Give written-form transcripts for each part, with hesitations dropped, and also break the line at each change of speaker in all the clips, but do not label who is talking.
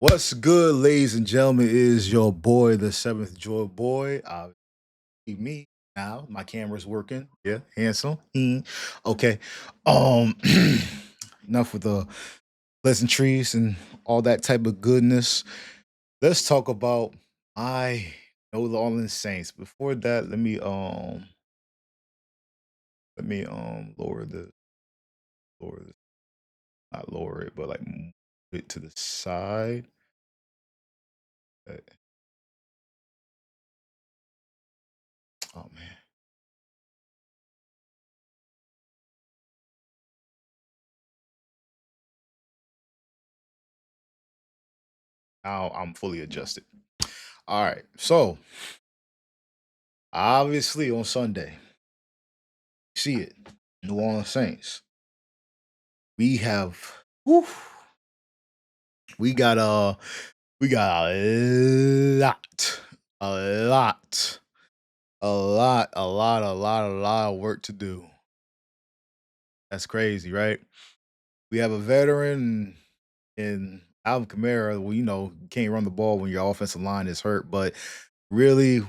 What's good, ladies and gentlemen? It is your boy, the seventh Joy Boy. Me now. My camera's working. Yeah, handsome. Okay. Um, enough with the pleasantries and all that type of goodness. Let's talk about I know the Orleans Saints. Before that, let me lower this, not lower it, but like move it to the side. Uh, Oh man. Now I'm fully adjusted. All right. So obviously on Sunday, you see it. New Orleans Saints. We have whew, we got we got a lot, a lot of work to do. That's crazy, right? We have a veteran in Alvin Kamara. Well, you can't run the ball when your offensive line is hurt, but really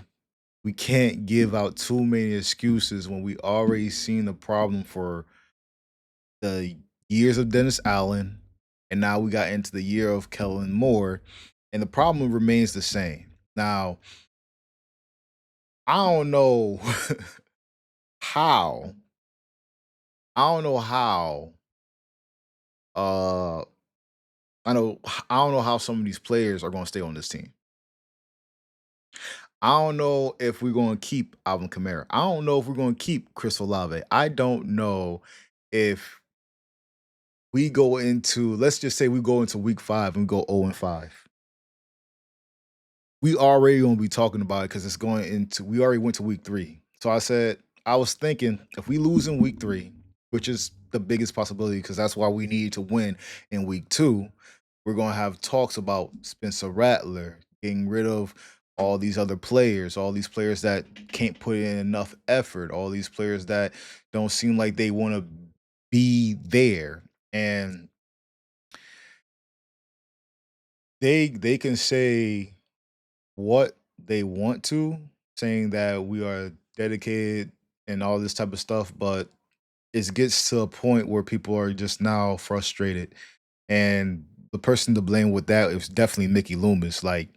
we can't give out too many excuses when we already seen the problem for the years of Dennis Allen, and now we got into the year of Kellen Moore, and the problem remains the same. Now, I don't know how, I don't know how, uh, I don't know how some of these players are going to stay on this team. I don't know if we're going to keep Alvin Kamara. I don't know if we're going to keep Chris Olave. I don't know if we go into, let's just say we go into week 5 and go 0-5. We already gonna be talking about it because it's going into we already went to week 3. So I was thinking if we lose in week 3, which is the biggest possibility because that's why we need to win in week 2, we're gonna have talks about Spencer Rattler, getting rid of all these other players, all these players that can't put in enough effort, all these players that don't seem like they want to be there. And they can say what they want to, saying that we are dedicated and all this type of stuff, but it gets to a point where people are just now frustrated. And the person to blame with that is definitely Mickey Loomis. Like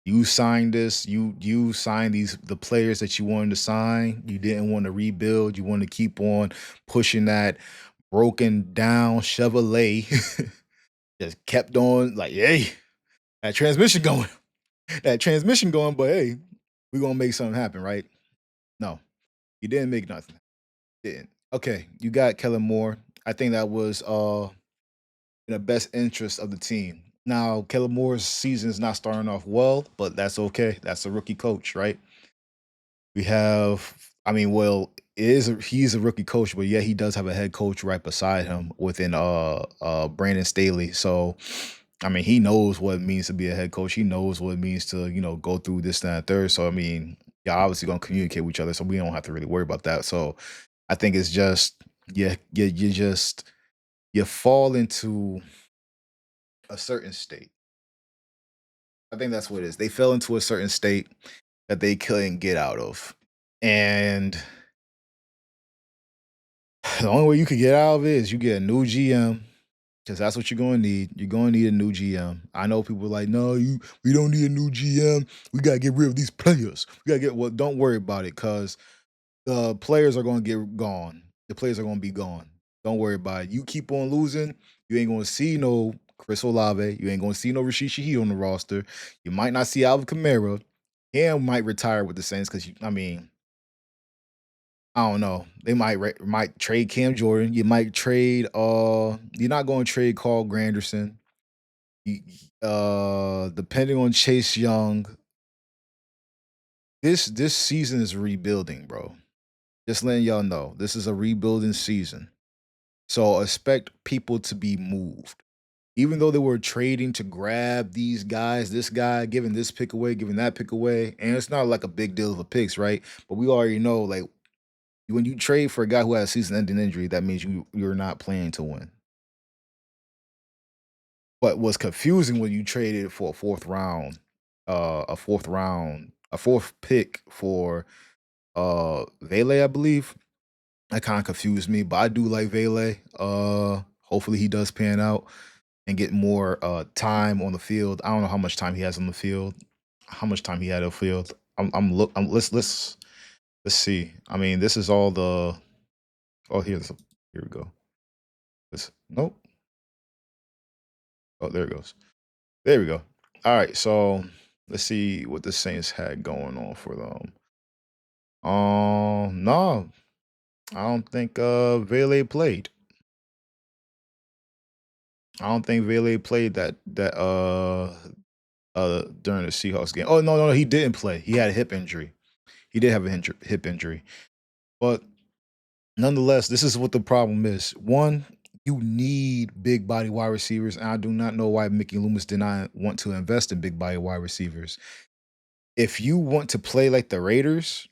you signed this, you signed the players that you wanted to sign. You didn't want to rebuild. You want to keep on pushing that broken down Chevrolet. Just kept on like, hey, that transmission going. That transmission going, but hey, we're gonna make something happen, right? No, you didn't make nothing. Didn't. Okay, you got Kellen Moore. I think that was in the best interest of the team. Now, Kellen Moore's season is not starting off well, but that's okay. That's a rookie coach, right? We have, I mean, well, he's a rookie coach, but yeah, he does have a head coach right beside him within Brandon Staley. So I mean, he knows what it means to be a head coach. He knows what it means to, go through this, that, and third. So I mean, y'all obviously gonna communicate with each other. So we don't have to really worry about that. So I think it's just you just you fall into a certain state. I think that's what it is. They fell into a certain state that they couldn't get out of. And the only way you could get out of it is you get a new GM because that's what you're going to need. You're going to need a new GM. I know people are like, no, we don't need a new GM. We got to get rid of these players. We got to get well. Don't worry about it because the players are going to get gone. The players are going to be gone. Don't worry about it. You keep on losing. You ain't going to see no Chris Olave. You ain't going to see no Rashid Shaheed on the roster. You might not see Alvin Kamara. Cam might retire with the Saints because I mean, I don't know. They might trade Cam Jordan. You might trade you're not going to trade Carl Granderson. Depending on Chase Young, this season is rebuilding, bro. Just letting y'all know. This is a rebuilding season. So expect people to be moved. Even though they were trading to grab these guys, this guy giving this pick away, giving that pick away, and it's not like a big deal of a picks, right? But we already know, like when you trade for a guy who has a season-ending injury, that means you're not playing to win. But what's confusing when you traded for a fourth pick for Vele, I believe. That kind of confused me, but I do like Vele. Hopefully he does pan out and get more time on the field. I don't know how much time he has on the field, how much time he had on the field. Let's see. I mean, this is all the. Oh, here we go. Nope. Oh, there it goes. There we go. All right, so let's see what the Saints had going on for them. No, I don't think Vele played. I don't think Vele played that during the Seahawks game. Oh no, he didn't play. He had a hip injury. He did have a hip injury. But nonetheless, this is what the problem is. One, you need big body wide receivers, and I do not know why Mickey Loomis did not want to invest in big body wide receivers. If you want to play like the Raiders,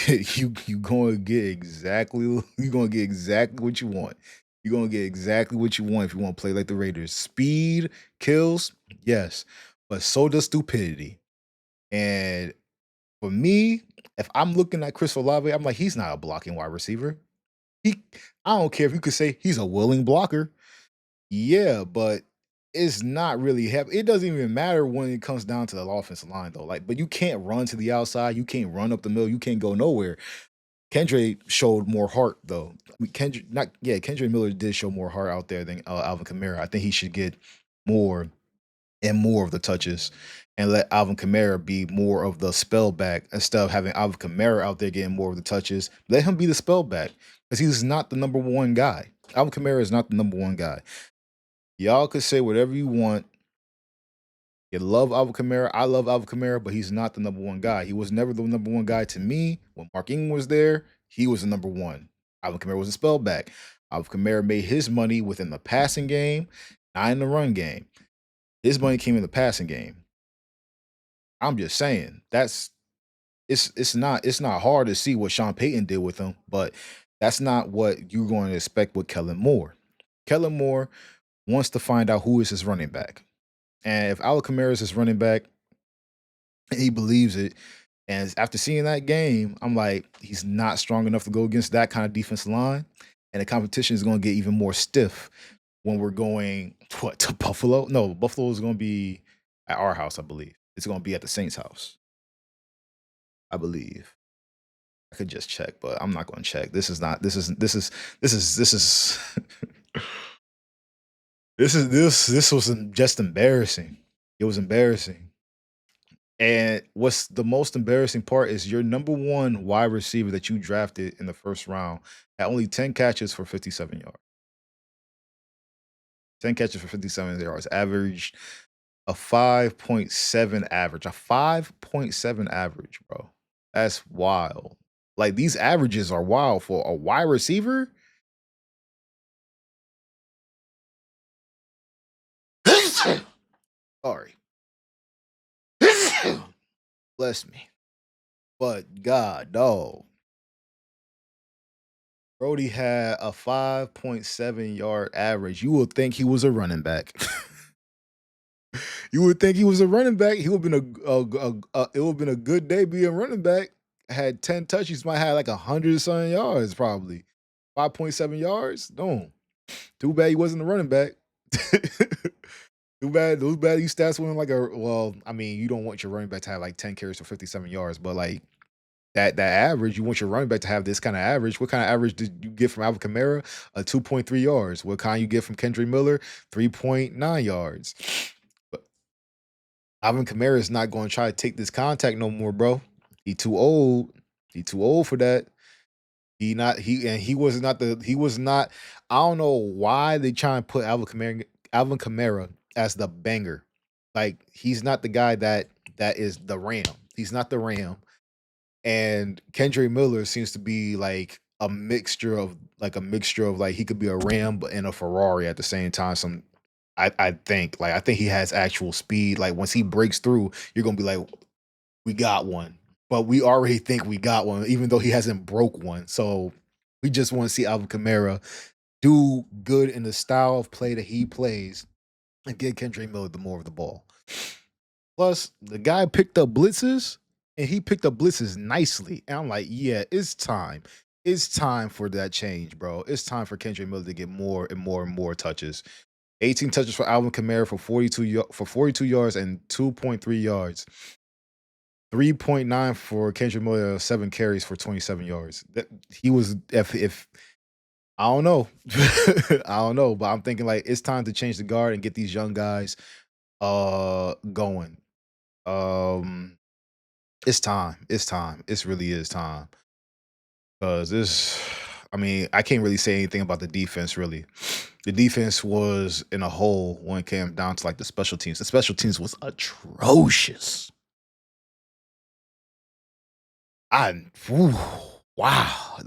you gonna get exactly you gonna get exactly what you want. You're gonna get exactly what you want if you want to play like the Raiders. Speed kills, yes, but so does stupidity. And for me, if I'm looking at Chris Olave, I'm like, he's not a blocking wide receiver. He, I don't care if you could say he's a willing blocker. Yeah, but it's not really heavy. It doesn't even matter when it comes down to the offensive line, though. Like, but you can't run to the outside. You can't run up the middle. You can't go nowhere. Kendra showed more heart though. I mean, Kendra Miller did show more heart out there than Alvin Kamara. I think he should get more and more of the touches and let Alvin Kamara be more of the spell back instead of having Alvin Kamara out there getting more of the touches. Let him be the spell back because he's not the number one guy. Alvin Kamara is not the number one guy. Y'all could say whatever you want. You love Alvin Kamara. I love Alvin Kamara, but he's not the number one guy. He was never the number one guy to me. When Mark Ingram was there, he was the number one. Alvin Kamara was a spellback. Alvin Kamara made his money within the passing game, not in the run game. His money came in the passing game. I'm just saying it's not hard to see what Sean Payton did with him, but that's not what you're going to expect with Kellen Moore. Kellen Moore wants to find out who is his running back. And if Alvin Kamara is his running back, he believes it. And after seeing that game, I'm like, he's not strong enough to go against that kind of defensive line. And the competition is going to get even more stiff when we're going to Buffalo. No, Buffalo is going to be at our house, I believe. It's going to be at the Saints' house, I believe. I could just check, but I'm not going to check. This is not. This was just embarrassing. It was embarrassing. And what's the most embarrassing part is your number one wide receiver that you drafted in the first round had only 10 catches for 57 yards. 10 catches for 57 yards, averaged a 5.7 average. A 5.7 average, bro. That's wild. Like these averages are wild for a wide receiver. Sorry. Bless me. But God, dog. Brody had a 5.7 yard average. You would think he was a running back. You would think he was a running back. He would have been it would have been a good day being running back. Had 10 touches, might have like 100 something yards, probably. 5.7 yards? No. Too bad he wasn't a running back. Too bad these stats went like I mean, you don't want your running back to have like 10 carries for 57 yards, but like that average, you want your running back to have this kind of average. What kind of average did you get from Alvin Kamara? 2.3 yards. What kind you get from Kendrick Miller? 3.9 yards. But Alvin Kamara is not going to try to take this contact no more, bro. He too old. He too old for that. He was not. I don't know why they try and put Alvin Kamara as the banger. Like he's not the guy that is the Ram. He's not the Ram. And Kendrick Miller seems to be like a mixture of like he could be a Ram but in a Ferrari at the same time. I think he has actual speed. Like once he breaks through, you're gonna be like, we got one. But we already think we got one, even though he hasn't broke one. So we just want to see Alvin Kamara do good in the style of play that he plays and get Kendrick Miller the more of the ball. Plus, the guy picked up blitzes and he picked up blitzes nicely. And I'm like, yeah, it's time. It's time for that change, bro. It's time for Kendrick Miller to get more and more and more touches. 18 touches for Alvin Kamara for 42 yards and 2.3 yards. 3.9 for Kendrick Miller, 7 carries for 27 yards. He was if I don't know. I don't know, but I'm thinking like it's time to change the guard and get these young guys going. Um it's time. It's time. It really is time. Cause this I mean, I can't really say anything about the defense really. The defense was in a hole when it came down to like the special teams. The special teams was atrocious. I whew, wow.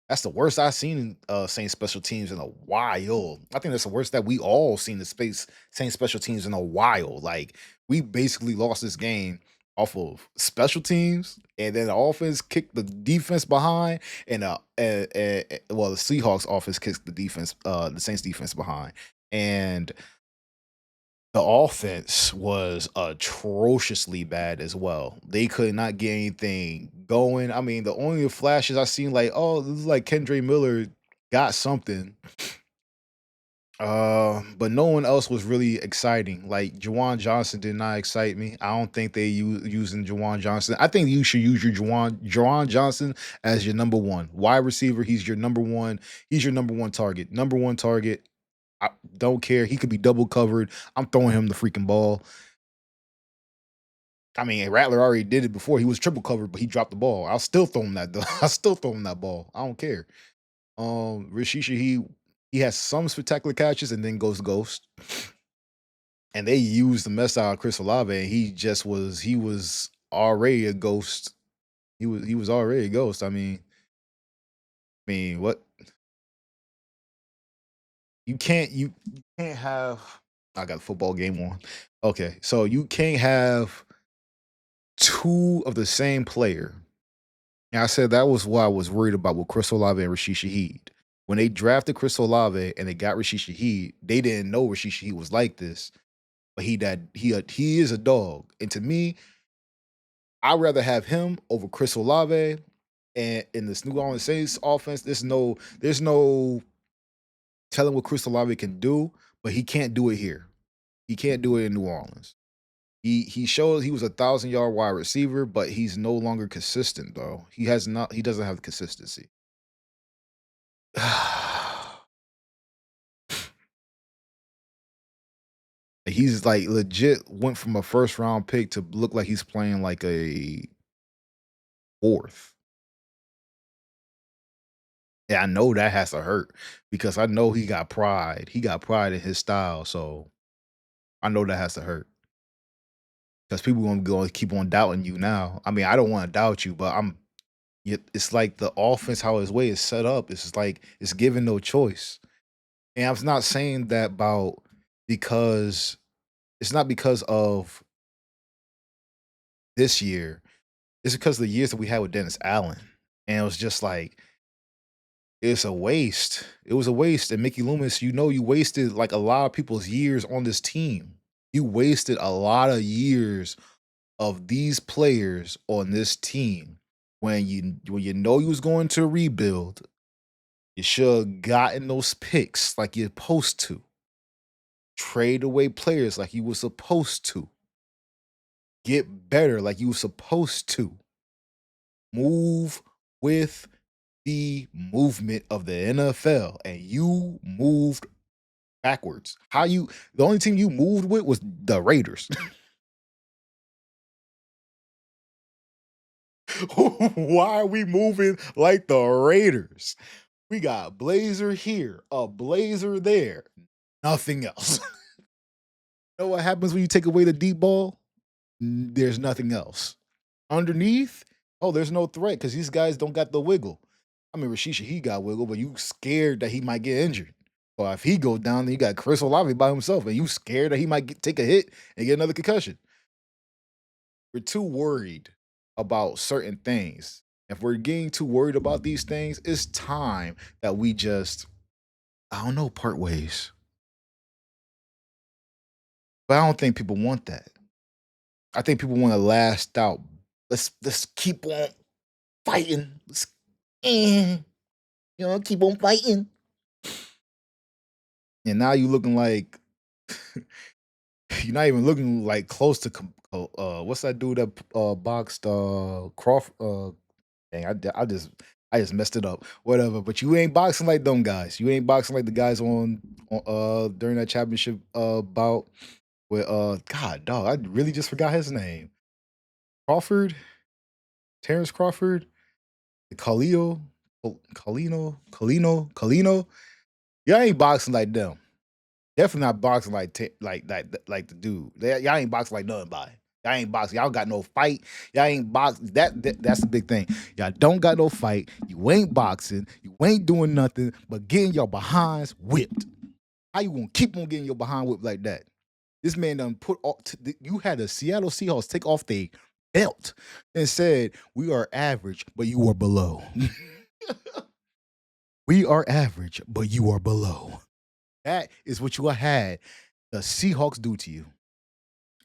That's the worst I've seen in Saints special teams in a while. I think that's the worst that we all seen the space Saints special teams in a while. Like we basically lost this game off of special teams, and then the offense kicked the defense behind, and well, the Seahawks offense kicked the Saints defense behind, and the offense was atrociously bad as well. They could not get anything going. I mean, the only flashes I seen, like, oh, this is like Kendra Miller got something. But no one else was really exciting. Like Jawan Johnson did not excite me. I don't think they using Jawan Johnson. I think you should use your Jawan Johnson as your number one wide receiver. He's your number one. He's your number one target. Number one target. I don't care. He could be double covered. I'm throwing him the freaking ball. I mean, Rattler already did it before. He was triple covered, but he dropped the ball. I'll still throw him that. I'll still throw him that ball. I don't care. Rashisha, he has some spectacular catches and then goes ghost. And they used the mess out of Chris Olave, and he was already a ghost. He was already a ghost. I mean, what you can't have. I got a football game on. Okay, so you can't have two of the same player. And I said that was what I was worried about with Chris Olave and Rashid Shaheed. When they drafted Chris Olave and they got Rashid Shaheed, they didn't know Rashid Shaheed was like this. But he is a dog. And to me, I'd rather have him over Chris Olave. And in this New Orleans Saints offense, there's no telling what Chris Olave can do, but he can't do it here. He can't do it in New Orleans. He showed he was 1,000-yard wide receiver, but he's no longer consistent though. He doesn't have the consistency. He's like legit went from a first round pick to look like he's playing like a fourth. And I know that has to hurt because I know he got pride. He got pride in his style. So I know that has to hurt because people gonna go and keep on doubting you now. I mean, I don't want to doubt you, but it's like the offense, how his way is set up. It's just like it's given no choice. And I'm not saying that about because it's not because of this year. It's because of the years that we had with Dennis Allen. And it was just like, it's a waste. It was a waste. And Mickey Loomis, you wasted like a lot of people's years on this team. You wasted a lot of years of these players on this team. When you know you was going to rebuild, you should have gotten those picks like you're supposed to. Trade away players like you were supposed to. Get better like you were supposed to. Move with the movement of the NFL, and you moved backwards. The only team you moved with was the Raiders. Why are we moving like the Raiders? We got Blazer here, a Blazer there, nothing else. You know what happens when you take away the deep ball? There's nothing else. Underneath, oh, there's no threat because these guys don't got the wiggle. I mean, Rashisha, he got wiggle, but you scared that he might get injured. Or if he goes down, then you got Chris Olave by himself, and you scared that he might take a hit and get another concussion. We're too worried about certain things. If we're getting too worried about these things, it's time that we just I don't know, part ways. But I don't think people want that. I think people want to last out. Let's keep on fighting. Eh, keep on fighting. And now you looking like you're not even looking like close to what's that dude that boxed Crawford dang, I just messed it up. Whatever, but you ain't boxing like them guys. You ain't boxing like the guys on during that championship bout with God dog, I really just forgot his name. Crawford, Terrence Crawford, Khalil, Kalino. Y'all ain't boxing like them. Definitely not boxing like like the dude. Y'all ain't boxing like nobody. Y'all ain't boxing. Y'all got no fight. Y'all ain't boxing. That's the big thing. Y'all don't got no fight. You ain't boxing. You ain't doing nothing but getting your behinds whipped. How you gonna keep on getting your behind whipped like that? This man done put all. You had the Seattle Seahawks take off their belt and said, "We are average, but you are below. We are average, but you are below." That is what you had the Seahawks do to you.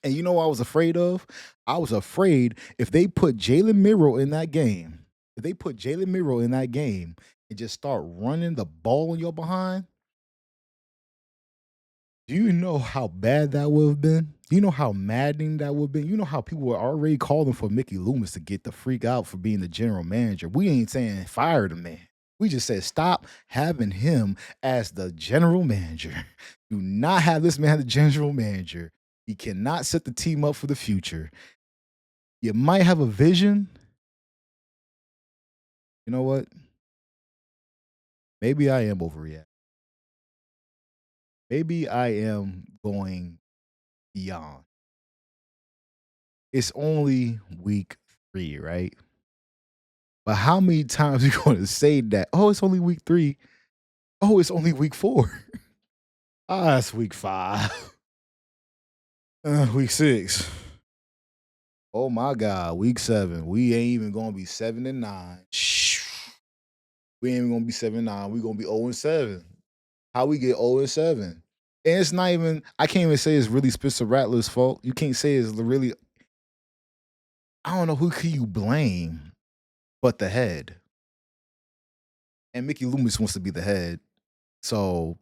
And you know what I was afraid of? I was afraid if they put Jalen Miro in that game, if they put Jalen Miro in that game and just start running the ball in your behind, do you know how bad that would have been? Do you know how maddening that would have been? You know how people were already calling for Mickey Loomis to get the freak out for being the general manager. We ain't saying fire the man. We just said stop having him as the general manager. Do not have this man the general manager. He cannot set the team up for the future. You might have a vision. You know what? Maybe I am overreacting. Maybe I am going beyond. It's only week 3, right? But how many times are you going to say that? Oh, it's only week 3. Oh, it's only week 4. Ah, it's week 5. Week 6. Oh my God, week 7. We ain't even gonna be 7-9. Shh. We ain't even gonna be 7-9. We gonna be 0-7. How we get 0-7? And it's not even. I can't even say it's really Spencer Rattler's fault. You can't say it's really. I don't know who can you blame, but the head. And Mickey Loomis wants to be the head, so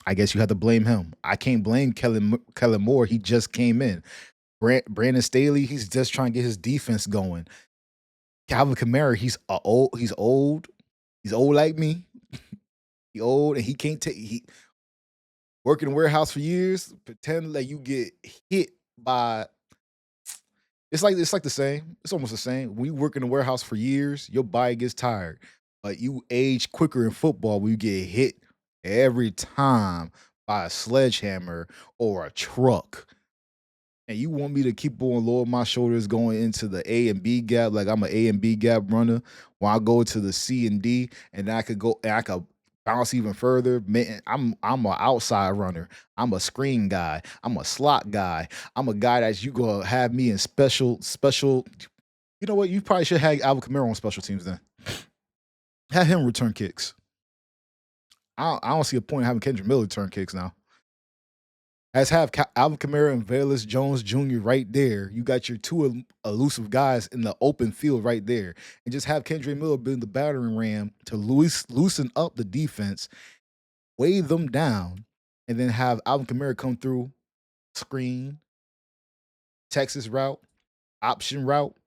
I guess you have to blame him. I can't blame Kellen Moore. He just came in. Brandon Staley, he's just trying to get his defense going. Calvin Kamara, he's old. He's old like me. He old and he can't take he work in a warehouse for years, pretend like you get hit by it's like the same. It's almost the same. When you work in a warehouse for years, your body gets tired. But you age quicker in football when you get hit every time by a sledgehammer or a truck. And you want me to keep on lower my shoulders going into the A and B gap, like I'm an A and B gap runner, while I go to the C and D, and I could go, and I could bounce even further. Man, I'm an outside runner. I'm a screen guy. I'm a slot guy. I'm a guy that you gonna have me in special. You know what? You probably should have Alvin Kamara on special teams then. Have him return kicks. I don't see a point in having Kendrick Miller return kicks now. As have Alvin Kamara and Velus Jones Jr. right there. You got your two elusive guys in the open field right there. And just have Kendrick Miller build the battering ram to loosen up the defense, weigh them down, and then have Alvin Kamara come through, screen, Texas route, option route,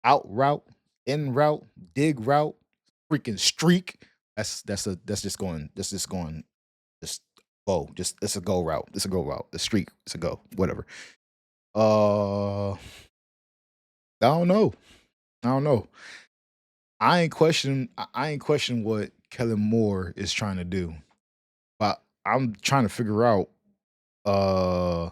out route, in route, dig route, freaking streak. Just go. Just it's a go route. It's a go route. The streak. It's a go. Whatever. I don't know. I don't know. I ain't question what Kellen Moore is trying to do. But I'm trying to figure out uh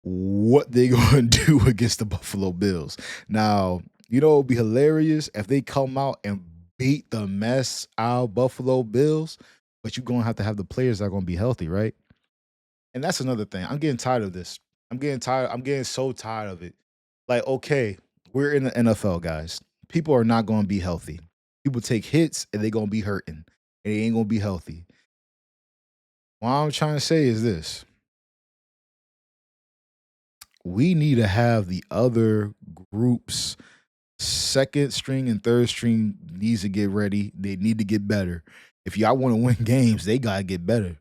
what they gonna do against the Buffalo Bills. Now, it'd be hilarious if they come out and beat the mess out of Buffalo Bills, but you're gonna have the players that are gonna be healthy, right? And that's another thing. I'm getting tired of this. I'm getting tired. I'm getting so tired of it. Like, okay, we're in the NFL, guys. People are not going to be healthy. People take hits and they're going to be hurting, and they ain't going to be healthy. What I'm trying to say is this: we need to have the other groups second string and third string needs to get ready. They need to get better. If y'all want to win games, they gotta get better.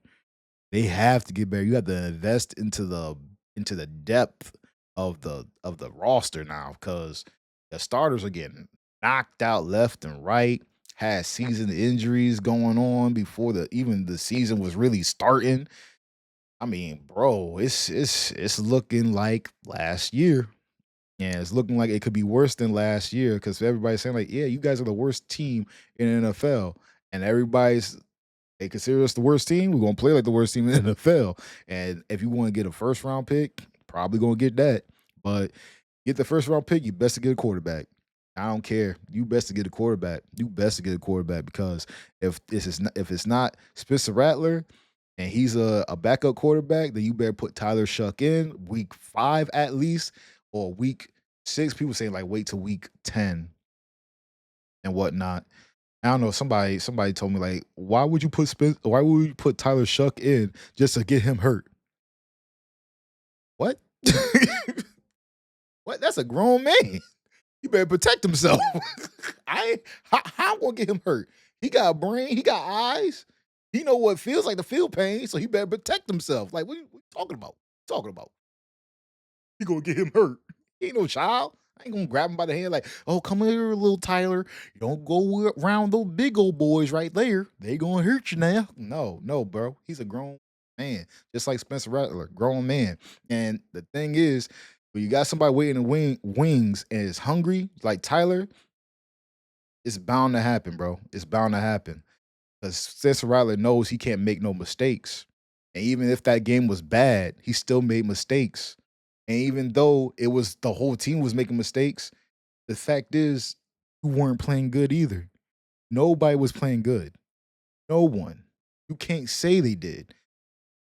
They have to get better. You have to invest into the depth of the roster now because the starters are getting knocked out left and right. Had season injuries going on before the season was really starting. I mean, bro, it's looking like last year. And it's looking like it could be worse than last year because everybody's saying, like, yeah, you guys are the worst team in the NFL. And they consider us the worst team. We're gonna play like the worst team in the NFL. And if you want to get a first round pick, probably gonna get that. But get the first round pick, you best to get a quarterback. I don't care. You best to get a quarterback. You best to get a quarterback because if it's not Spencer Rattler and he's a backup quarterback, then you better put Tyler Shuck in week 5 at least or week 6. People saying like wait till week 10 and whatnot. I don't know. Somebody told me like, why would you put Tyler Shuck in just to get him hurt? What? What? That's a grown man. He better protect himself. How I'm gonna get him hurt? He got a brain, he got eyes, he know what it feels like to feel pain, so he better protect himself. Like, what you talking about? Talking about? You gonna get him hurt. He ain't no child. I ain't gonna grab him by the hand like, oh, come here, little Tyler. You don't go around those big old boys right there. They gonna hurt you now. No, no, bro. He's a grown man, just like Spencer Rattler, grown man. And the thing is, when you got somebody waiting in the wings and is hungry, like Tyler, it's bound to happen, bro. It's bound to happen. Because Spencer Rattler knows he can't make no mistakes. And even if that game was bad, he still made mistakes. And even though it was the whole team was making mistakes, the fact is you weren't playing good either. Nobody was playing good. No one. You can't say they did.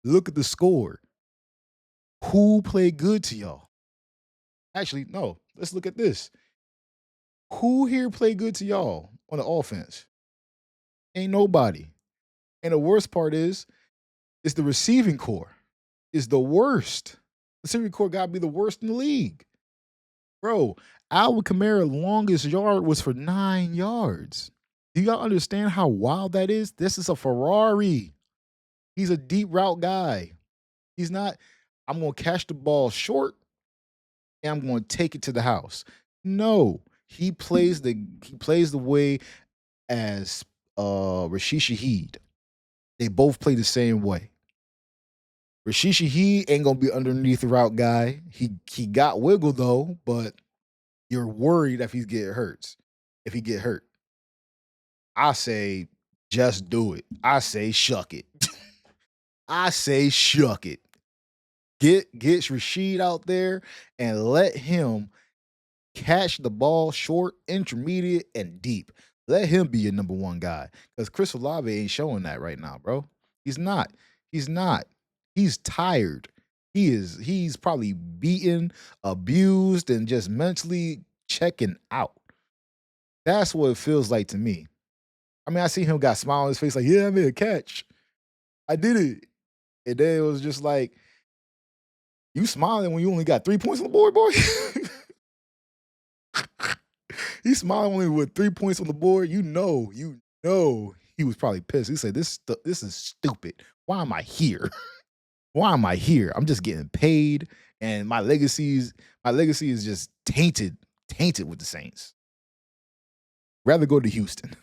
Look at the score. Who played good to y'all? Actually, no. Let's look at this. Who here played good to y'all on the offense? Ain't nobody. And the worst part is the receiving core is the worst. The receiving core got to be the worst in the league. Bro, Alvin Kamara's longest yard was for 9 yards. Do y'all understand how wild that is? This is a Ferrari. He's a deep route guy. He's not, I'm going to catch the ball short and I'm going to take it to the house. No, he plays the way as Rashid Shaheed. They both play the same way. Rashid Shaheed ain't gonna be underneath the route guy. He got wiggle though, but you're worried if he's get hurt. If he get hurt, I say just do it. I say shuck it. I say shuck it. Get Rashid out there and let him catch the ball short, intermediate, and deep. Let him be your number one guy. Because Chris Olave ain't showing that right now, bro. He's not. He's not. He's tired. He's probably beaten, abused, and just mentally checking out. That's what it feels like to me. I mean, I see him got a smile on his face, like, yeah, I made a catch. I did it. And then it was just like, you smiling when you only got 3 points on the board, boy? He's smiling only with 3 points on the board. You know he was probably pissed. He said, this is stupid. Why am I here? Why am I here? I'm just getting paid and my legacy is just tainted with the Saints. Rather go to Houston.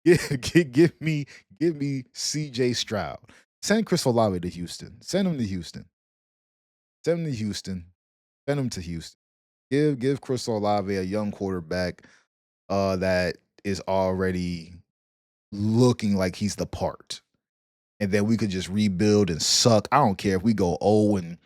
Yeah, give me CJ Stroud. Send Chris Olave to Houston. Send him to Houston. Send him to Houston. Send him to Houston. Give Chris Olave a young quarterback that is already looking like he's the part. And then we could just rebuild and suck. I don't care if we go 0 and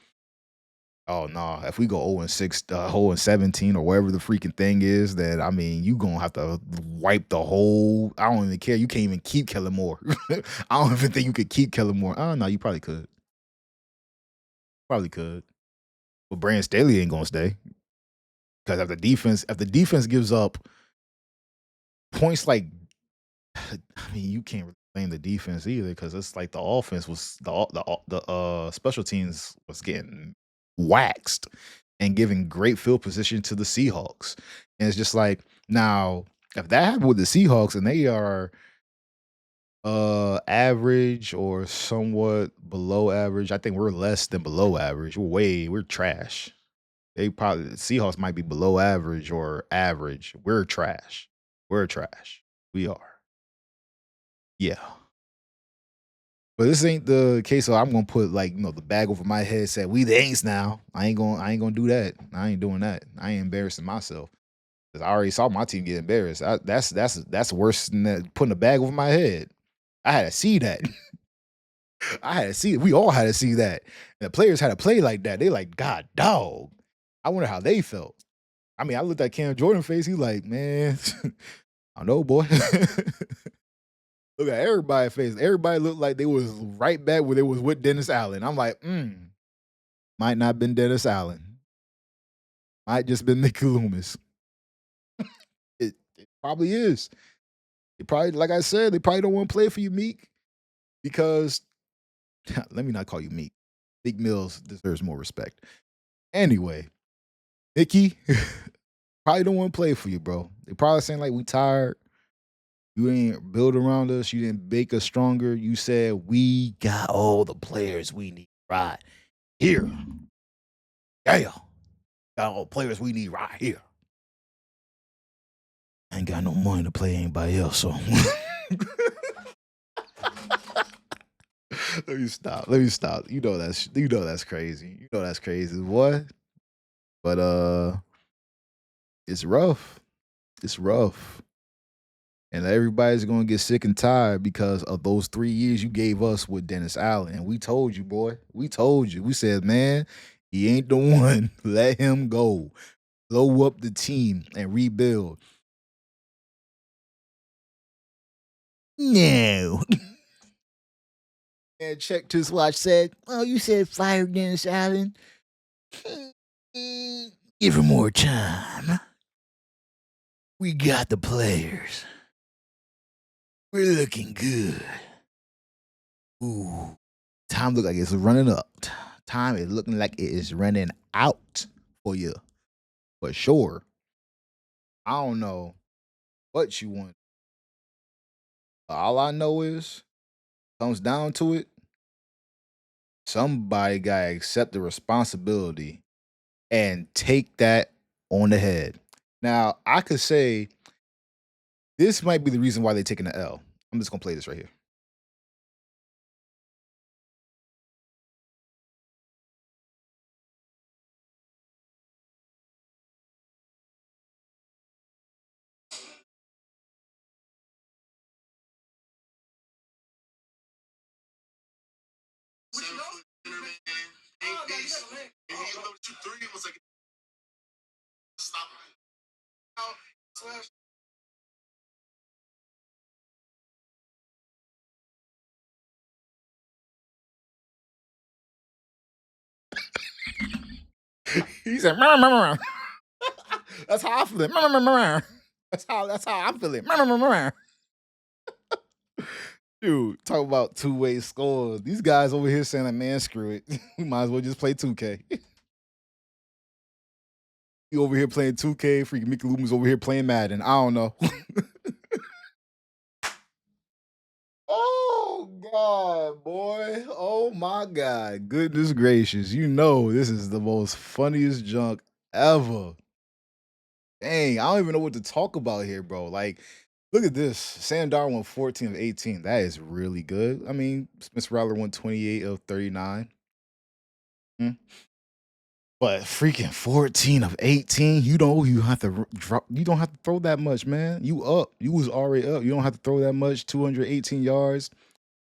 oh no, if we go 0 and 6, 0 and 17 or whatever the freaking thing is, then I mean you gonna have to wipe the whole. I don't even care. You can't even keep Kellen Moore. I don't even think you could keep Kellen Moore. Oh no, you probably could. Probably could. But Brandon Staley ain't gonna stay. Because if the defense gives up points like I mean, you can't blame the defense either because it's like the offense was the special teams was getting waxed and giving great field position to the Seahawks. And it's just like now if that happened with the Seahawks and they are average or somewhat below average, I think we're less than below average. We're trash. They probably the Seahawks might be below average or average. We're trash. We're trash. We are. Yeah. But this ain't the case. So I'm gonna put like the bag over my head. Say we the Aints now. I ain't gonna do that. I ain't doing that. I ain't embarrassing myself because I already saw my team get embarrassed. That's worse than putting a bag over my head. I had to see that. I had to see it. We all had to see that. And the players had to play like that. They like God dog. I wonder how they felt. I mean, I looked at Cam Jordan face. He's like, man, I know, boy. Look at everybody's face. Everybody looked like they was right back where they was with Dennis Allen. I'm like, might not been Dennis Allen. Might just been Mickey Loomis. It probably is. It probably, like I said, they probably don't want to play for you, Meek, because let me not call you Meek. Meek Mills deserves more respect. Anyway, Mickey probably don't want to play for you, bro. They probably saying like we tired. You ain't build around us. You didn't make us stronger. You said we got all the players we need right here. Yeah. Got all the players we need right here. I ain't got no money to play anybody else, so let me stop. Let me stop. You know that's crazy. You know that's crazy. What? But it's rough. It's rough. And everybody's gonna get sick and tired because of those 3 years you gave us with Dennis Allen. And we told you, boy. We told you. We said, man, he ain't the one. Let him go. Blow up the team and rebuild. No. And checked his watch, said, oh, you said fire Dennis Allen. Give him more time. We got the players. We're looking good. Ooh. Time look like it's running up. Time is looking like it is running out for you. For sure. I don't know what you want. All I know is, comes down to it, somebody gotta accept the responsibility and take that on the head. Now, I could say this might be the reason why they're taking the L. I'm just gonna play this right here. He said, "Meow, meow, meow." That's how I feel it. Meow, meow, meow, meow. That's how I'm feeling. Meow, meow, meow, meow. Dude, talk about two-way scores. These guys over here saying like, man, screw it. We might as well just play 2K. You over here playing 2K, freaking Mickey Loomis over here playing Madden. I don't know. Oh God, boy. Oh my God. Goodness gracious. You know this is the most funniest junk ever. Dang, I don't even know what to talk about here, bro. Like, look at this. Sam Darnold went 14 of 18. That is really good. I mean, Spencer Rattler went 28 of 39. Hmm. But freaking 14 of 18, you have to drop, you don't have to throw that much, man. You up. You was already up. You don't have to throw that much. 218 yards,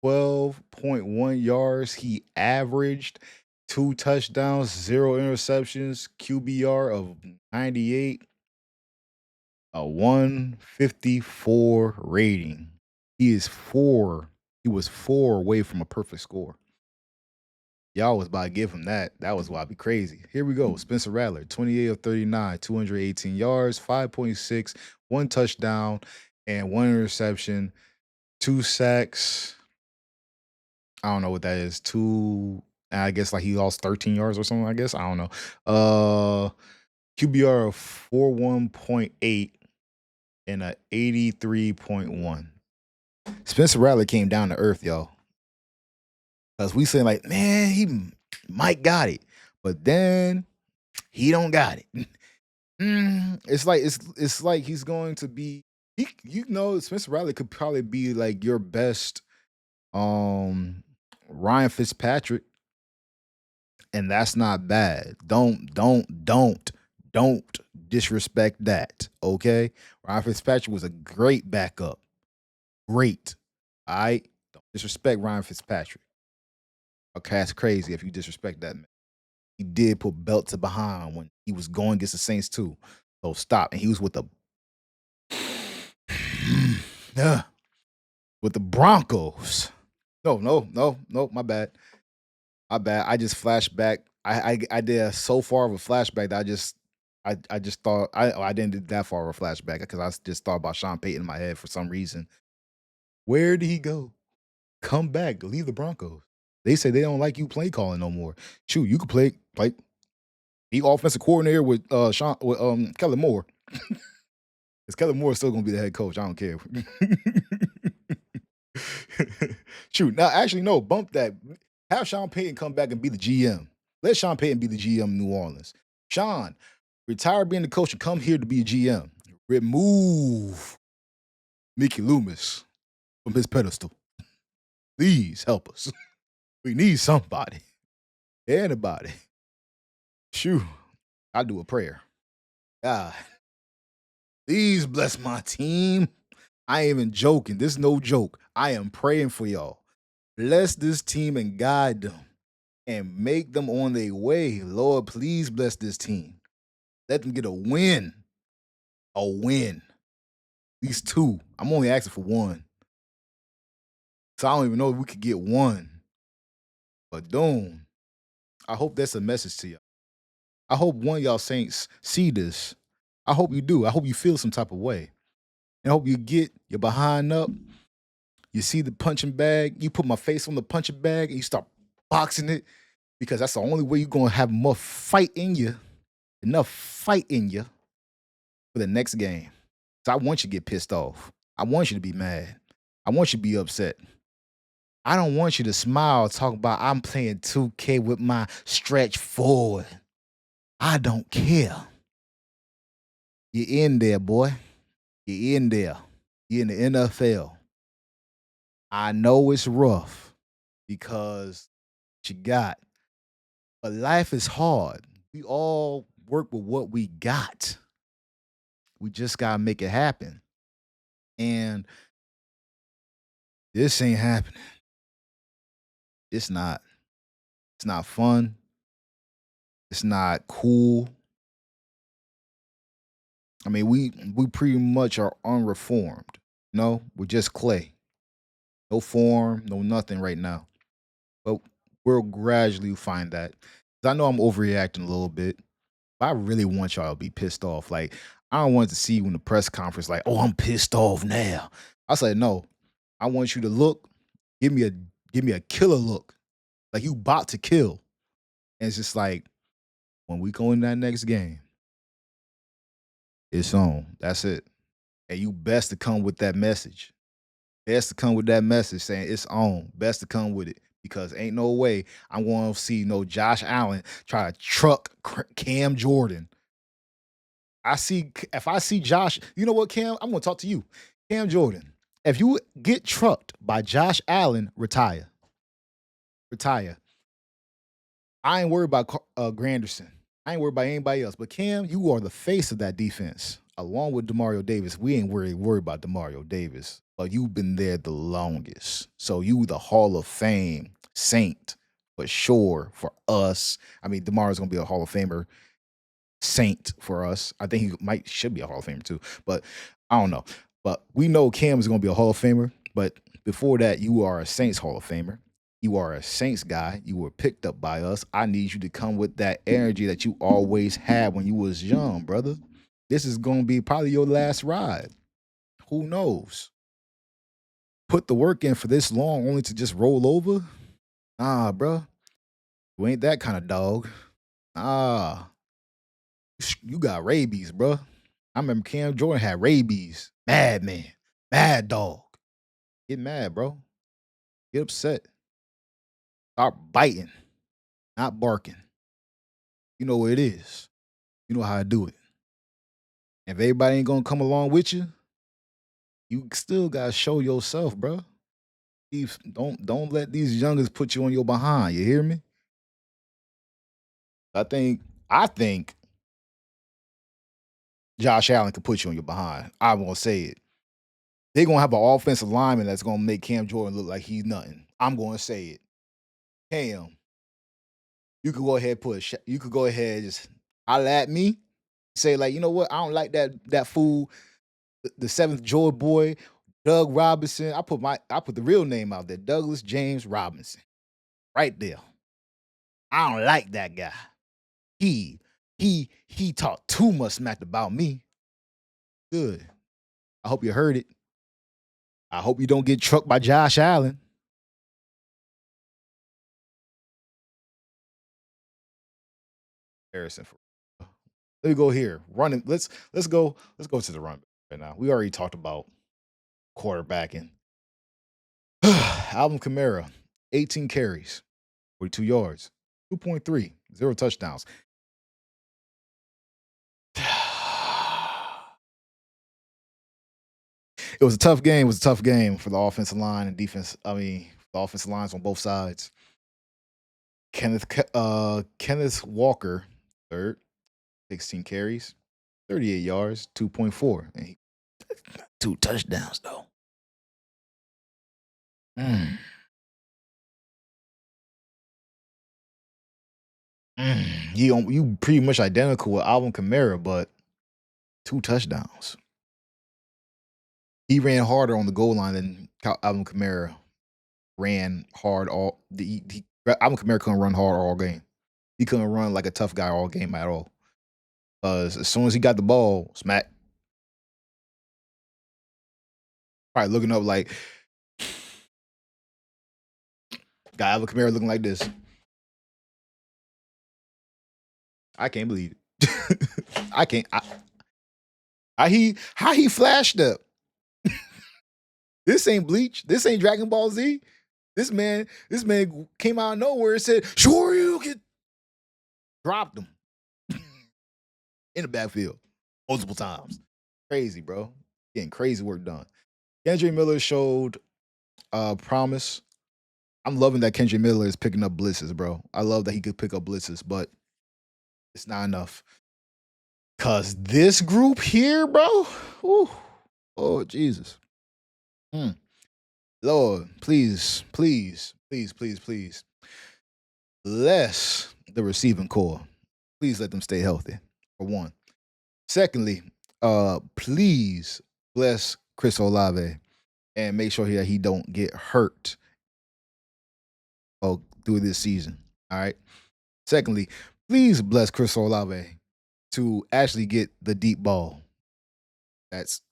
12.1 yards. He averaged 2 touchdowns, 0 interceptions, QBR of 98, a 154 rating. He was 4 away from a perfect score. Y'all was about to give him that. That was why I'd be crazy. Here we go. Spencer Rattler, 28 of 39, 218 yards, 5.6, 1 touchdown, and 1 interception. 2 sacks. I don't know what that is. 2 I guess, like, he lost 13 yards or something, I guess. I don't know. QBR of 41.8 and a 83.1. Spencer Rattler came down to earth, y'all. Cause we saying like, man, Mike got it, but then he don't got it. It's like he's going to be. Spencer Rattler could probably be like your best, um, Ryan Fitzpatrick, and that's not bad. Don't disrespect that. Okay, Ryan Fitzpatrick was a great backup. Great. All right, don't disrespect Ryan Fitzpatrick. Okay, that's crazy if you disrespect that man. He did put belt to behind when he was going against the Saints too. So stop. And he was with the yeah, with the Broncos. No, my bad. My bad. I just flashed back. I did so far of a flashback that I just thought I didn't do that far of a flashback because I just thought about Sean Payton in my head for some reason. Where did he go? Come back, leave the Broncos. They say they don't like you play calling no more. Shoot, you could play like be offensive coordinator with Kellen Moore. Because Kellen Moore is still gonna be the head coach. I don't care. Shoot, now actually no, bump that. Have Sean Payton come back and be the GM. Let Sean Payton be the GM in New Orleans. Sean, retire being the coach and come here to be a GM. Remove Mickey Loomis from his pedestal. Please help us. We need somebody. Anybody. Shoot. I do a prayer. God, please bless my team. I ain't even joking. This is no joke. I am praying for y'all. Bless this team and guide them and make them on their way. Lord, please bless this team. Let them get a win. A win. At least 2. I'm only asking for 1. So I don't even know if we could get 1. But Doom, I hope that's a message to y'all. I hope one of y'all Saints see this. I hope you do. I hope you feel some type of way. And I hope you get your behind up. You see the punching bag. You put my face on the punching bag and you start boxing it because that's the only way you're going to have more fight in you, enough fight in you for the next game. So I want you to get pissed off. I want you to be mad. I want you to be upset. I don't want you to smile, talk about I'm playing 2K with my stretch forward. I don't care. You're in there, boy. You're in there. You're in the NFL. I know it's rough because you got, but life is hard. We all work with what we got. We just gotta make it happen. And this ain't happening. It's not. It's not fun. It's not cool. I mean, we pretty much are unreformed. No, we're just clay. No form, no nothing right now. But we'll gradually find that. 'Cause I know I'm overreacting a little bit. But I really want y'all to be pissed off. Like, I don't want to see you in the press conference like, oh, I'm pissed off now. I said, no. I want you to look, give me a killer look. Like you about to kill. And it's just like, when we go in that next game, it's on. That's it. And you best to come with that message. Best to come with that message saying it's on. Best to come with it. Because ain't no way I'm going to see no Josh Allen try to truck Cam Jordan. If I see Josh, you know what, Cam? I'm going to talk to you. Cam Jordan, if you get trucked by Josh Allen, retire. Retire. I ain't worried about Granderson. I ain't worried about anybody else. But Cam, you are the face of that defense, along with Demario Davis. We ain't worried about Demario Davis, but you've been there the longest. So you the Hall of Fame Saint for sure for us. I mean, Demario's gonna be a Hall of Famer Saint for us. I think he should be a Hall of Famer too, but I don't know. But we know Cam is gonna be a Hall of Famer. But before that, you are a Saints Hall of Famer. You are a Saints guy. You were picked up by us. I need you to come with that energy that you always had when you was young, brother. This is gonna be probably your last ride. Who knows? put the work in for this long only to just roll over? Nah, bro. You ain't that kind of dog. Ah, you got rabies, bro. I remember Cam Jordan had rabies. Mad man. Mad dog. Get mad, bro. Get upset. Start biting, not barking. You know what it is. You know how to do it. If everybody ain't gonna come along with you, you still gotta show yourself, bro. Don't let these youngers put you on your behind. You hear me? I think I think Josh Allen could put you on your behind. I'm gonna say it. They're gonna have an offensive lineman that's gonna make Cam Jordan look like he's nothing. I'm gonna say it. Cam, you could go ahead you could go ahead and just holla at me. Say like, you know what? I don't like that fool, the seventh Joy boy, Doug Robinson. I put the real name out there, Douglas James Robinson, right there. I don't like that guy. He he talked too much smack about me. Good. I hope you heard it. I hope you don't get trucked by Josh Allen. Harrison. Let me go here. Running. Let's go to the run right now. We already talked about quarterbacking. Alvin Kamara, 18 carries, 42 yards, 2.3, zero touchdowns. It was a tough game. It was a tough game for the offensive line and defense. I mean, the offensive lines on both sides. Kenneth Walker, third, 16 carries, 38 yards, 2.4. And two touchdowns, though. Mm, you pretty much identical with Alvin Kamara, but two touchdowns. He ran harder on the goal line than Alvin Kamara ran hard Alvin Kamara couldn't run hard all game. He couldn't run like a tough guy all game at all. Because as soon as he got the ball, smack, probably looking up like, got Alvin Kamara looking like this. I can't believe it. I can't. How he flashed up. This ain't Bleach. This ain't Dragon Ball Z. This man came out of nowhere and said, "Sure, you can." Dropped him in the backfield multiple times. Crazy, bro. Getting crazy work done. Kendrick Miller showed promise. I'm loving that Kendrick Miller is picking up blitzes, bro. I love that he could pick up blitzes, but it's not enough. Cause this group here, bro. Whew, oh Jesus. Mm. Lord, please, please, please, please, please. Bless the receiving core. Please let them stay healthy. For one. Secondly, please bless Chris Olave and make sure that he don't get hurt through this season. All right. Secondly, please bless Chris Olave to actually get the deep ball. That's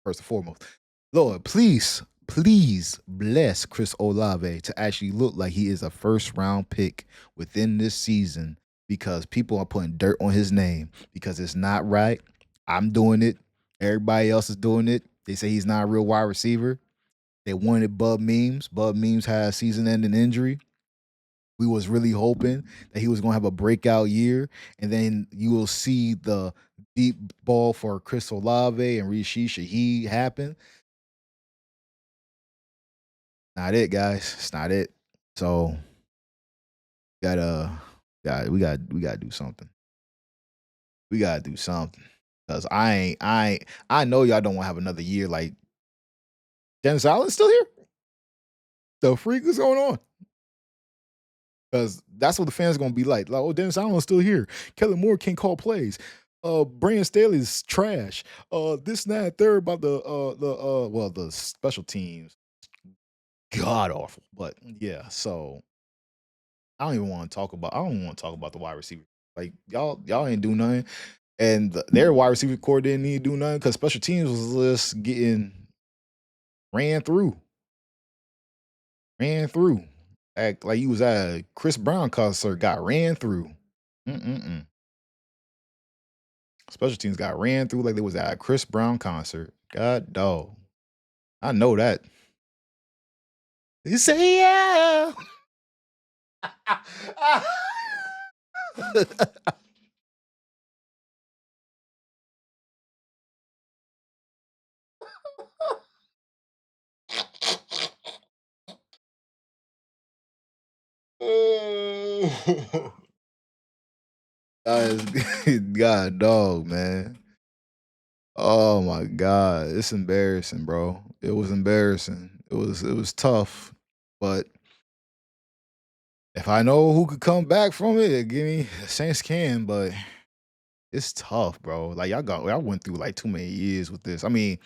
first and foremost. Lord, please, please bless Chris Olave to actually look like he is a first round pick within this season because people are putting dirt on his name because it's not right. I'm doing it. Everybody else is doing it. They say he's not a real wide receiver. They wanted Bub Memes. Bub Memes had a season-ending injury. We was really hoping that he was going to have a breakout year, and then you will see the deep ball for Chris Olave and Rishi Shaheed happen. Not it, guys. It's not it. So we gotta do something. We gotta do something. Cause I know y'all don't want to have another year like Dennis Allen's still here. The freak is going on. Because that's what the fans are gonna be like. Like, oh, Dennis Allen's still here. Kellen Moore can't call plays. Brandon Staley's trash. This, and that, third about the special teams. God awful. But yeah, so I don't even want to talk about. I don't want to talk about the wide receiver. Like y'all ain't do nothing, and their wide receiver core didn't need to do nothing because special teams was just getting ran through. ran through. Act like you was at a Chris Brown concert, got ran through. Mm-mm-mm. Special teams got ran through like they was at a Chris Brown concert. God dog. I know that. You say yeah. God dog, man. Oh my god, it's embarrassing, bro. It was embarrassing. It was tough, but if I know who could come back from it, give me Saints can, but it's tough, bro. Like y'all went through like too many years with this. I mean,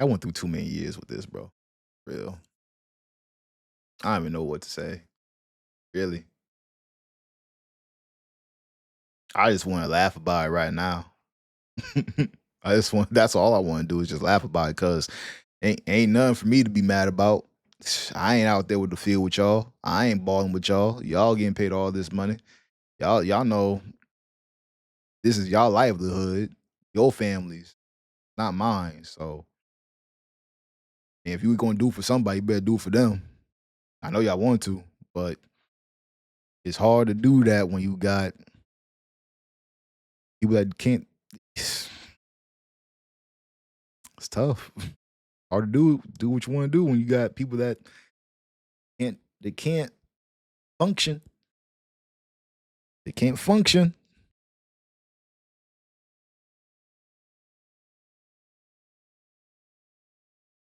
I went through too many years with this, bro. Real. I don't even know what to say. Really. I just want to laugh about it right now. I just want that's all I want to do is just laugh about it because ain't nothing for me to be mad about. I ain't out there with the field with y'all. I ain't balling with y'all. Y'all getting paid all this money. Y'all know this is y'all livelihood, your families, not mine. So if you gonna do for somebody, you better do for them. I know y'all want to, but it's hard to do that when you got people that can't. It's tough. Hard to do what you want to do when you got people that can't function. They can't function.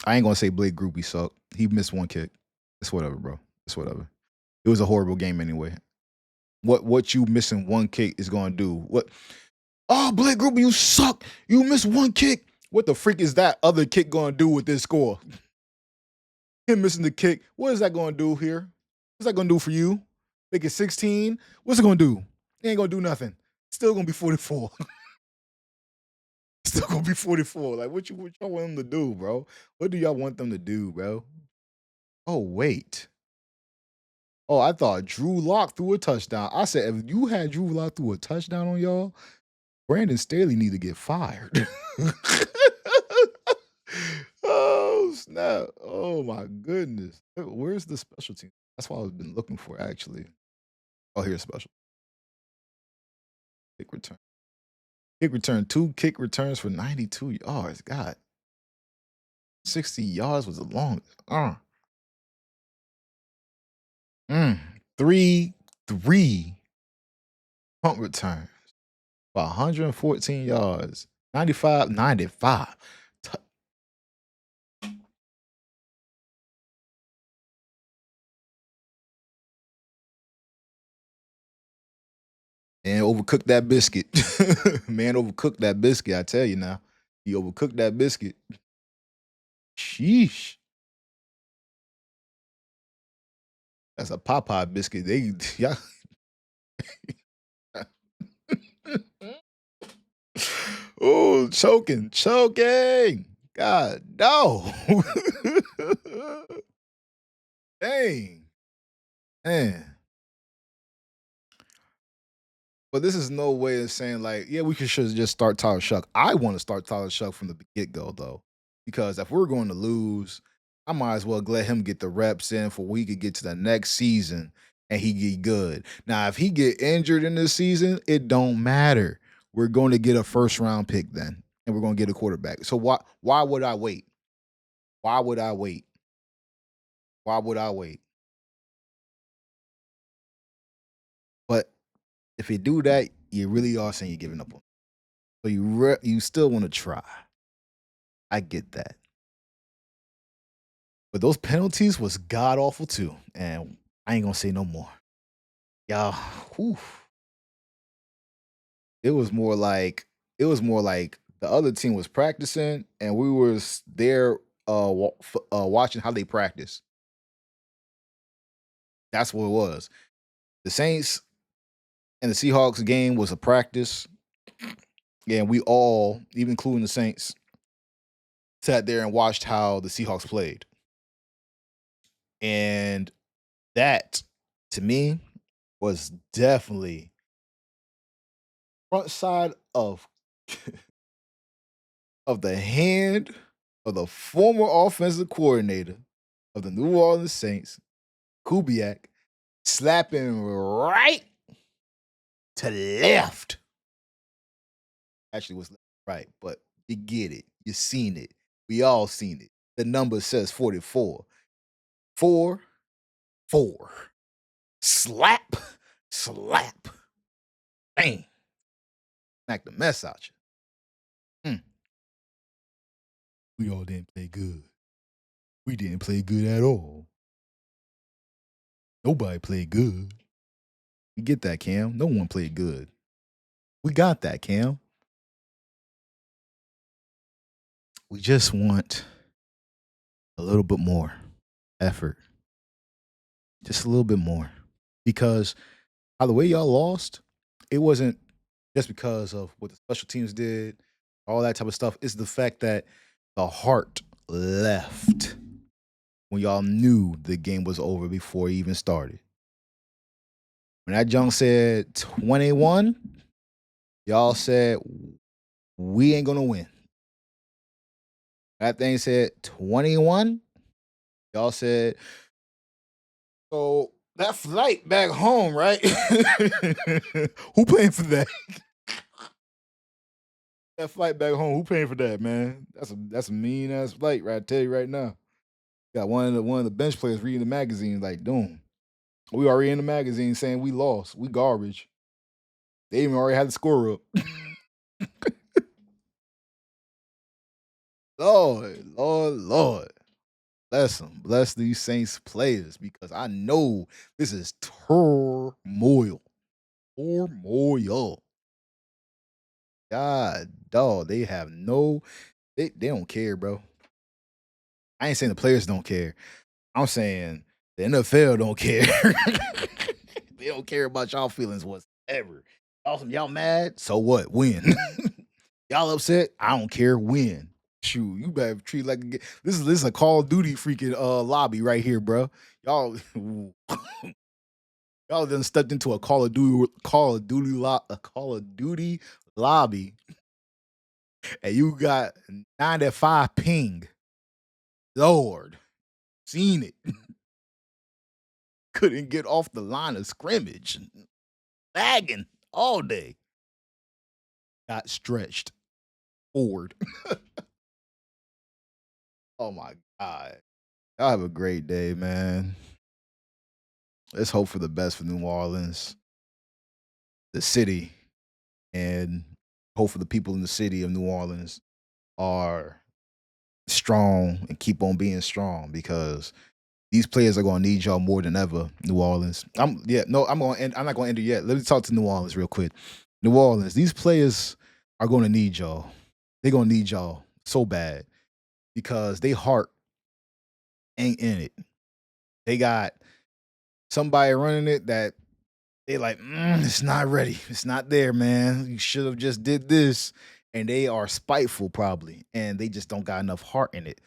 I ain't gonna say Blake Groupie sucked. He missed one kick. It's whatever, bro. It's whatever. It was a horrible game anyway. What you missing one kick is gonna do? What? Oh, Blake Groupie, you suck. You missed one kick. What the freak is that other kick gonna do with this score? Him missing the kick. What is that gonna do here? What's that gonna do for you? Make it 16. What's it gonna do? It ain't gonna do nothing. Still gonna be 44. Still gonna be 44. Like what y'all want them to do, bro? What do y'all want them to do, bro? Oh, wait. Oh, I thought Drew Lock threw a touchdown. I said if you had Drew Lock threw a touchdown on y'all, Brandon Staley need to get fired. Oh snap! Oh my goodness. Where's the special team? That's what I've been looking for actually. Oh, here's special kick return. Kick return. Two kick returns for 92 yards. God, 60 yards was the longest. Mm. Three punt returns for 114 yards. 95. And overcooked that biscuit. Man overcooked that biscuit, I tell you now. He overcooked that biscuit. Sheesh. That's a Popeye biscuit. They yeah. Oh, choking. God no. Dang. Man. But this is no way of saying like, yeah, we should just start Tyler Shuck. I want to start Tyler Shuck from the get go though, because if we're going to lose, I might as well let him get the reps in for we could get to the next season and he get good. Now, if he get injured in this season, it don't matter. We're going to get a first round pick then, and we're going to get a quarterback. So why would I wait? Why would I wait? Why would I wait? But if you do that, you really are saying you're giving up on. So you still want to try. I get that. But those penalties was god awful too. And I ain't gonna say no more. Y'all, whew, it was more like the other team was practicing and we was there watching how they practice. That's what it was. The Saints and the Seahawks game was a practice. Yeah, and we all, even including the Saints, sat there and watched how the Seahawks played. And that, to me, was definitely front side of of the hand of the former offensive coordinator of the New Orleans Saints, Kubiak, slapping right to left. Actually, was right, but you get it. You seen it. We all seen it. The number says 44. 4, 4. Slap, slap. Bang. Smack the mess out you. We all didn't play good. We didn't play good at all. Nobody played good. You get that, Cam? No one played good. We got that, Cam. We just want a little bit more effort. Just a little bit more. Because by the way y'all lost, it wasn't just because of what the special teams did, all that type of stuff. It's the fact that the heart left when y'all knew the game was over before it even started. When that junk said 21, y'all said, we ain't going to win. That thing said 21, y'all said, so that flight back home, right? Who paying for that? That flight back home, who paying for that, man? That's a mean ass flight, right? I tell you right now. Got one of the bench players reading the magazine, like, doom. We already in the magazine saying we lost. We garbage. They even already had the score up. Lord, Lord, Lord. Bless them. Bless these Saints players because I know this is turmoil. Turmoil. God, dog, they have no, they don't care, bro. I ain't saying the players don't care. I'm saying the NFL don't care. They don't care about y'all feelings whatsoever. Y'all mad? So what? Win. Y'all upset? I don't care. Win. Shoot, you better treat like this is a Call of Duty freaking lobby right here, bro. Y'all y'all done stepped into a a Call of Duty lobby, and you got 95 ping. Lord, seen it. Couldn't get off the line of scrimmage. Lagging all day. Got stretched forward. Oh my God. Y'all have a great day, man. Let's hope for the best for New Orleans, the city, and hope for the people in the city of New Orleans are strong and keep on being strong because these players are going to need y'all more than ever, New Orleans. I'm not going to end it yet. Let me talk to New Orleans real quick. New Orleans, these players are going to need y'all. They're going to need y'all so bad because they heart ain't in it. They got somebody running it that they like, it's not ready. It's not there, man. You should have just did this. And they are spiteful probably. And they just don't got enough heart in it.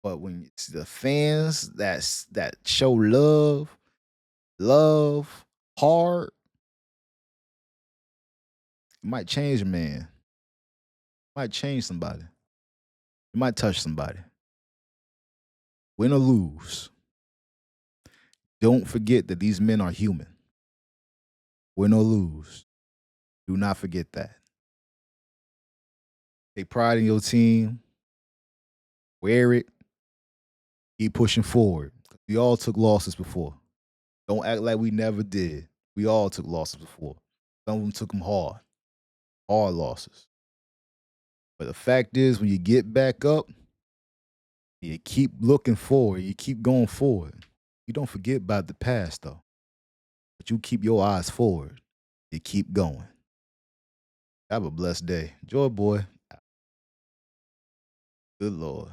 But when it's the fans that show love, heart, it might change a man. It might change somebody. It might touch somebody. Win or lose. Don't forget that these men are human. Win or lose. Do not forget that. Take pride in your team. Wear it. Keep pushing forward. We all took losses before. Don't act like we never did. We all took losses before. Some of them took them hard. Hard losses. But the fact is, when you get back up, you keep looking forward. You keep going forward. You don't forget about the past, though. But you keep your eyes forward. You keep going. Have a blessed day. Joy boy. Good Lord.